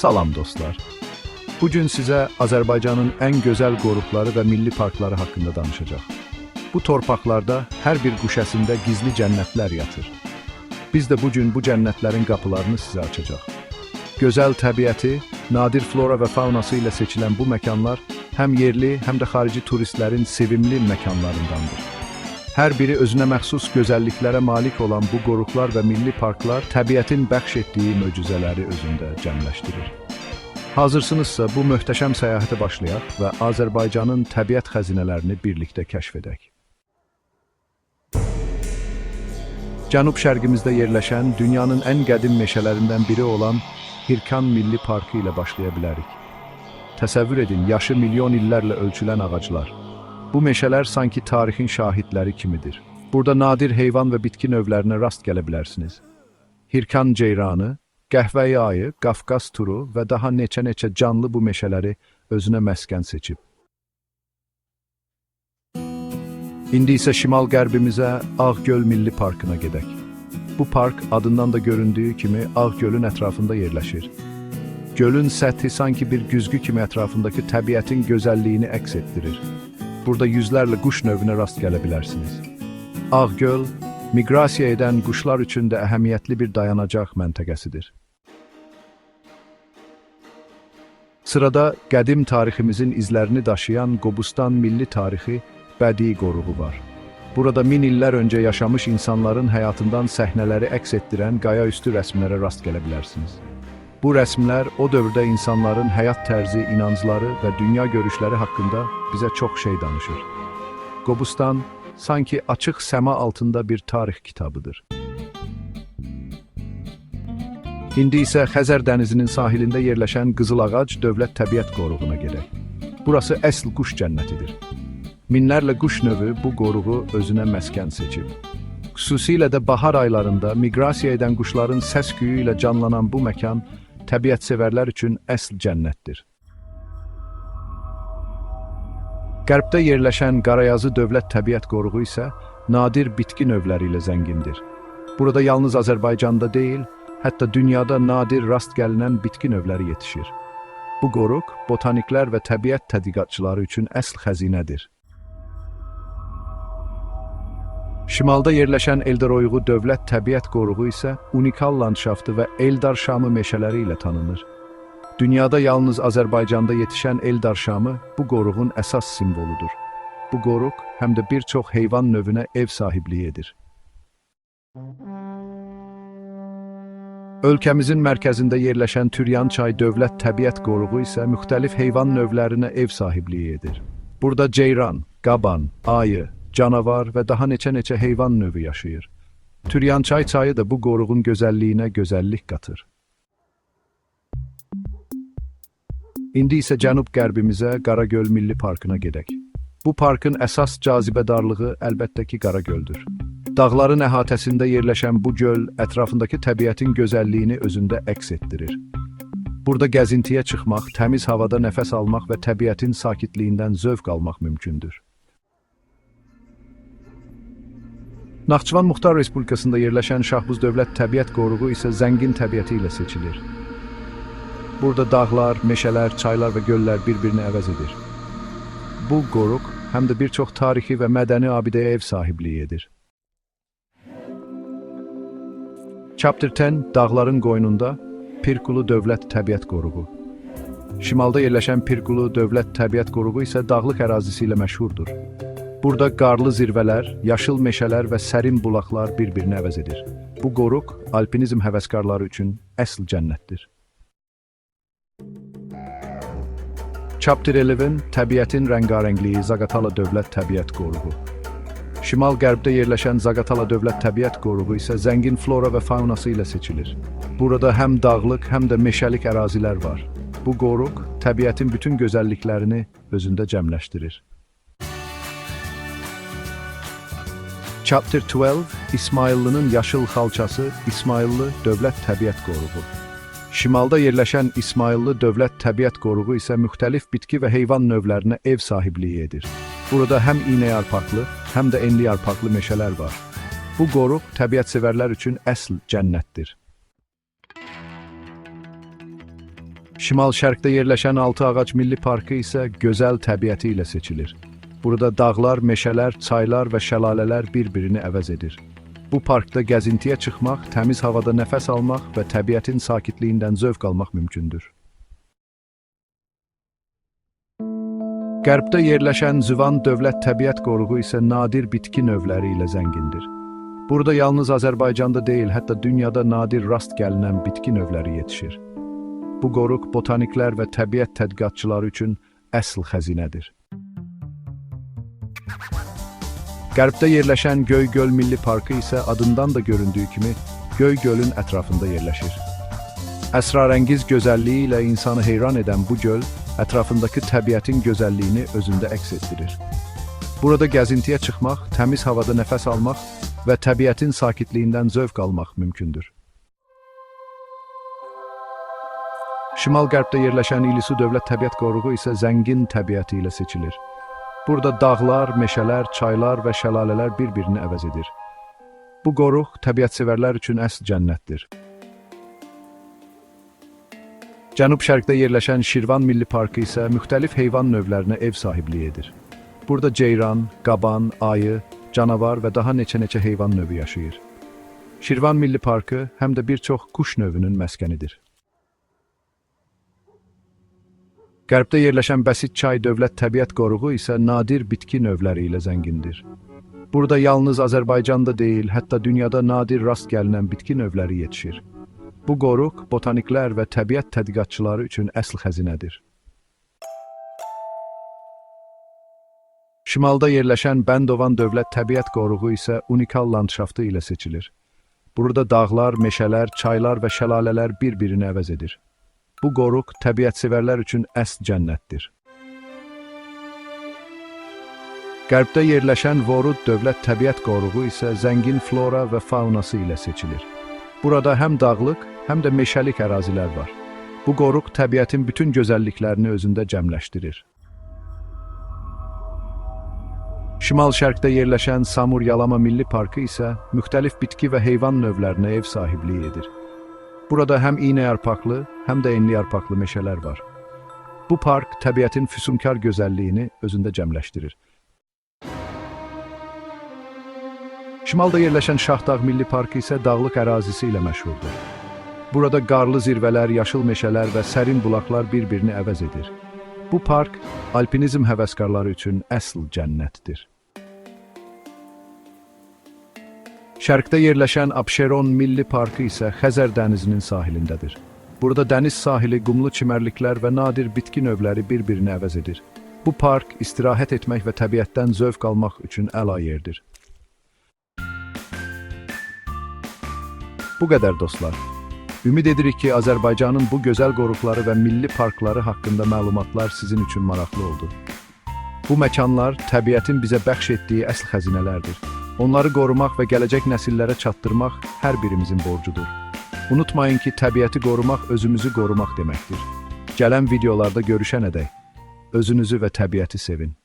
Salam dostlar. Bugün sizə Azərbaycanın ən gözəl qoruqları və milli parkları haqqında danışacaq. Bu torpaqlarda hər bir quşəsində gizli cənnətlər yatır. Biz də bugün bu cənnətlərin qapılarını sizə açacaq. Gözəl təbiəti, nadir flora və faunası ilə seçilən bu məkanlar həm yerli, həm də xarici turistlərin sevimli məkanlarındandır. Hər biri özünə məxsus gözəlliklərə malik olan bu qoruqlar və milli parklar təbiətin bəxş etdiyi möcüzələri özündə cəmləşdirir. Hazırsınızsa bu möhtəşəm səyahətə başlayaq və Azərbaycanın təbiət xəzinələrini birlikdə kəşf edək. Cənub-şərqimizdə yerləşən dünyanın ən qədim meşələrindən biri olan Hirkan Milli Parkı ilə başlaya bilərik. Təsəvvür edin, yaşı milyon illərlə ölçülən ağaclar. Bu meşələr sanki tarixin şahidləri kimidir. Burada nadir heyvan və bitki növlərinə rast gələ bilərsiniz. Hirkan ceyranı, qəhvəyi ayı, Qafqaz turu və daha neçə-neçə canlı bu meşələri özünə məskən seçib. İndi isə şimal-qərbimizə Ağgöl Milli Parkına gedək. Bu park adından da göründüyü kimi Ağgölün ətrafında yerləşir. Gölün səthi sanki bir güzgü kimi ətrafındakı təbiətin gözəlliyini əks etdirir. Burada yüzlərlə quş növünə rast gələ bilərsiniz. Ağgöl, miqrasiya edən quşlar üçün də əhəmiyyətli bir dayanacaq məntəqəsidir. Sırada qədim tariximizin izlərini daşıyan Qobustan Milli Tarixi bədii qoruğu var. Burada min illər öncə yaşamış insanların həyatından səhnələri əks etdirən qayaüstü rəsmlərə rast gələ bilərsiniz. Bu rəsmlər o dövrdə insanların həyat tərzi, inancları və dünya görüşləri haqqında bizə çox şey danışır. Qobustan sanki açıq səma altında bir tarix kitabıdır. İndi isə Xəzər dənizinin sahilində yerləşən Qızılağac Dövlət Təbiət Qoruğuna gedək. Burası əsl quş cənnətidir. Minlərlə quş növü bu qoruğu özünə məskən seçib. Xüsusilə də bahar aylarında miqrasiya edən quşların səs-küyü ilə canlanan bu məkan təbiətsevərlər üçün əsl cənnətdir. Qərbdə yerləşən Qarayazı Dövlət Təbiət Qoruğu isə nadir bitki növləri ilə zəngindir. Burada yalnız Azərbaycanda deyil, hətta dünyada nadir rast gəlinən bitki növləri yetişir. Bu qoruq botaniklər və təbiət tədqiqatçıları üçün əsl xəzinədir. Şimalda yerləşən Eldaroyuğu Dövlət Təbiət Qoruğu isə unikal landşaftı və Eldar şamı meşələri ilə tanınır. Dünyada yalnız Azərbaycanda yetişən Eldar şamı bu qoruğun əsas simvoludur. Bu qoruq həm də bir çox heyvan növünə ev sahibliyi edir. Ölkəmizin mərkəzində yerləşən Türyançay Dövlət Təbiət Qoruğu isə müxtəlif heyvan növlərinə ev sahibliyi edir. Burada ceyran, qaban, ayı, canavar və daha neçə-neçə heyvan növü yaşayır. Türyançay çayı da bu qoruğun gözəlliyinə gözəllik qatır. İndi isə cənub-qərbimizə Qaragöl Milli Parkına gedək. Bu parkın əsas cazibədarlığı əlbəttə ki Qaragöldür. Dağların əhatəsində yerləşən bu göl ətrafındakı təbiətin gözəlliyini özündə əks etdirir. Burada gəzintiyə çıxmaq, təmiz havada nəfəs almaq və təbiətin sakitliyindən zövq almaq mümkündür. Naxçıvan Muxtar Respublikasında yerləşən Şahbuz Dövlət Təbiət Qoruğu isə zəngin təbiəti ilə seçilir. Burada dağlar, meşələr, çaylar və göllər bir-birini əvəz edir. Bu qoruq həm də bir çox tarixi və mədəni abidəyə ev sahibliyi edir. Chapter 10 dağların qoynunda Pirqulu Dövlət Təbiət Qoruğu. Şimalda yerləşən Pirqulu Dövlət Təbiət Qoruğu isə dağlıq ərazisi ilə məşhurdur. Burada qarlı zirvələr, yaşıl meşələr və sərin bulaqlar bir-birini əvəz edir. Bu qoruq alpinizm həvəskarları üçün əsl cənnətdir. Chapter 11 təbiətin rəngarəngliyi Zaqatala Dövlət Təbiət Qoruğu. Şimal-qərbdə yerləşən Zaqatala Dövlət Təbiət Qoruğu isə zəngin flora və faunası ilə seçilir. Burada həm dağlıq, həm də meşəlik ərazilər var. Bu qoruq təbiətin bütün gözəlliklərini özündə cəmləşdirir. Chapter 12 İsmayıllının yaşıl xalçası İsmayıllı Dövlət Təbiət Qoruğu. Şimalda yerləşən İsmayıllı Dövlət Təbiət Qoruğu isə müxtəlif bitki və heyvan növlərinə ev sahibliyi edir. Burada həm iynəyarpaqlı, həm də enliyarpaqlı meşələr var. Bu qoruq təbiətsevərlər üçün əsl cənnətdir. Şimal-şərqdə yerləşən Altıağac Milli Parkı isə gözəl təbiəti ilə seçilir. Burada dağlar, meşələr, çaylar və şəlalələr bir-birini əvəz edir. Bu parkda gəzintiyə çıxmaq, təmiz havada nəfəs almaq və təbiətin sakitliyindən zövq almaq mümkündür. Qərbdə yerləşən Züvan Dövlət Təbiət Qoruğu isə nadir bitki növləri ilə zəngindir. Burada yalnız Azərbaycanda deyil, hətta dünyada nadir rast gəlinən bitki növləri yetişir. Bu qoruq botaniklər və təbiət tədqiqatçıları üçün əsl xəzinədir. Qərbdə yerləşən Göygöl Milli Parkı isə adından da göründüyü kimi Göygölün ətrafında yerləşir. Əsrarəngiz gözəlliyi ilə insanı heyran edən bu göl, ətrafındakı təbiətin gözəlliyini özündə əks etdirir. Burada gəzintiyə çıxmaq, təmiz havada nəfəs almaq və təbiətin sakitliyindən zövq almaq mümkündür. Şimal-qərbdə yerləşən İlisu Dövlət Təbiət Qoruğu isə zəngin təbiəti ilə seçilir. Burada dağlar, meşələr, çaylar və şəlalələr bir-birini əvəz edir. Bu qoruq təbiətsevərlər üçün əsl cənnətdir. Cənub-şərqdə yerləşən Şirvan Milli Parkı isə müxtəlif heyvan növlərinə ev sahibliyi edir. Burada ceyran, qaban, ayı, canavar və daha neçə-neçə heyvan növü yaşayır. Şirvan Milli Parkı həm də bir çox quş növünün məskənidir. Qərbdə yerləşən Bəsit Çay Dövlət Təbiət Qoruğu isə nadir bitki növləri ilə zəngindir. Burada yalnız Azərbaycanda deyil, hətta dünyada nadir rast gəlinən bitki növləri yetişir. Bu qoruq botaniklər və təbiət tədqiqatçıları üçün əsl xəzinədir. Şimalda yerləşən Bəndovan Dövlət Təbiət Qoruğu isə unikal landşaftı ilə seçilir. Burada dağlar, meşələr, çaylar və şəlalələr bir-birini əvəz edir. Bu qoruq təbiətsevərlər üçün əsl cənnətdir. Qərbdə yerləşən Vorud Dövlət Təbiət Qoruğu isə zəngin flora və faunası ilə seçilir. Burada həm dağlıq, həm də meşəlik ərazilər var. Bu qoruq təbiətin bütün gözəlliklərini özündə cəmləşdirir. Şimal-şərqdə yerləşən Samur-Yalama Milli Parkı isə müxtəlif bitki və heyvan növlərinə ev sahibliyi edir. Burada həm iynəyarpaqlı, həm də enliyarpaqlı meşələr var. Bu park təbiətin füsunkar gözəlliyini özündə cəmləşdirir. Şimalda yerləşən Şahdağ Milli Parkı isə dağlıq ərazisi ilə məşhurdur. Burada qarlı zirvələr, yaşıl meşələr və sərin bulaqlar bir-birini əvəz edir. Bu park alpinizm həvəskarları üçün əsl cənnətdir. Şərqdə yerləşən Abşeron Milli Parkı isə Xəzər dənizinin sahilindədir. Burada dəniz sahili, qumlu çimərliklər və nadir bitki növləri bir-birini əvəz edir. Bu park istirahət etmək və təbiətdən zövq almaq üçün əla yerdir. Bu qədər dostlar. Ümid edirik ki, Azərbaycanın bu gözəl qoruqları və milli parkları haqqında məlumatlar sizin üçün maraqlı oldu. Bu məkanlar təbiətin bizə bəxş etdiyi əsl xəzinələrdir. Onları qorumaq və gələcək nəsillərə çatdırmaq hər birimizin borcudur. Unutmayın ki, təbiəti qorumaq özümüzü qorumaq deməkdir. Gələn videolarda görüşənədək özünüzü və təbiəti sevin.